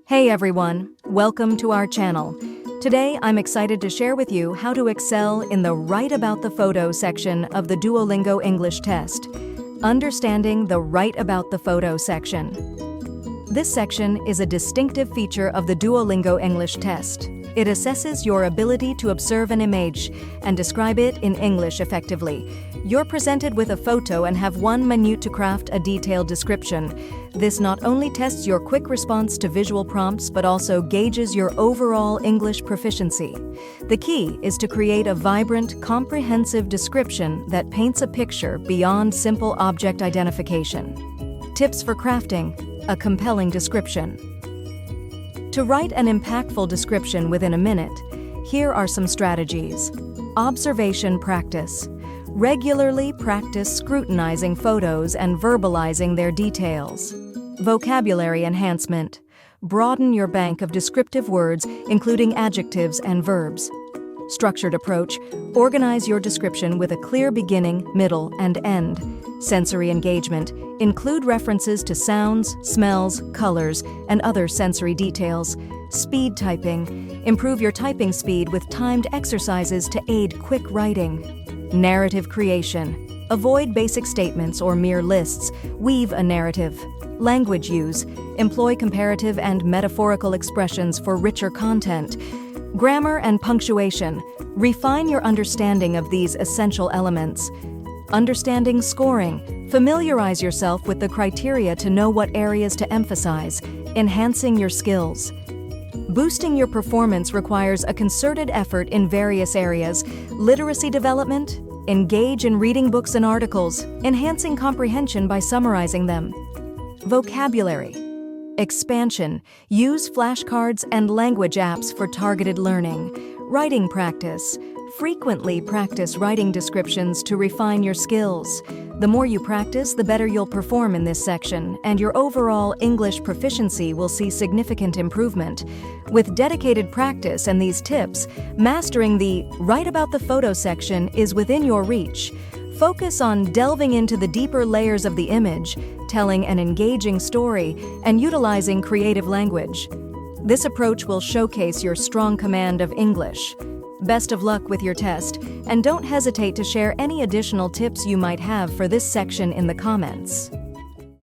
Hey everyone, welcome to our channel. Today I'm excited to share with you how to excel in the Write About the Photo section of the Duolingo English Test. Understanding the Write About the Photo section. This section is a distinctive feature of the Duolingo English Test. It assesses your ability to observe an image and describe it in English effectively. You're presented with a photo and have 1 minute to craft a detailed description. This not only tests your quick response to visual prompts but also gauges your overall English proficiency. The key is to create a vibrant, comprehensive description that paints a picture beyond simple object identification. Tips for crafting a compelling description. To write an impactful description within a minute, here are some strategies. Observation practice. Regularly practice scrutinizing photos and verbalizing their details. Vocabulary enhancement. Broaden your bank of descriptive words, including adjectives and verbs. Structured approach. Organize your description with a clear beginning, middle, and end. Sensory engagement. Include references to sounds, smells, colors, and other sensory details. Speed typing. Improve your typing speed with timed exercises to aid quick writing. Narrative creation. Avoid basic statements or mere lists. Weave a narrative. Language use. Employ comparative and metaphorical expressions for richer content. Grammar and punctuation. Refine your understanding of these essential elements. Understanding scoring. Familiarize yourself with the criteria to know what areas to emphasize, enhancing your skills. Boosting your performance requires a concerted effort in various areas. Literacy development. Engage in reading books and articles, enhancing comprehension by summarizing them. Vocabulary. Expansion. Use flashcards and language apps for targeted learning. Writing practice. Frequently practice writing descriptions to refine your skills. The more you practice, the better you'll perform in this section, and your overall English proficiency will see significant improvement. With dedicated practice and these tips, mastering the Write About the Photo section is within your reach. Focus on delving into the deeper layers of the image, telling an engaging story, and utilizing creative language. This approach will showcase your strong command of English. Best of luck with your test, and don't hesitate to share any additional tips you might have for this section in the comments.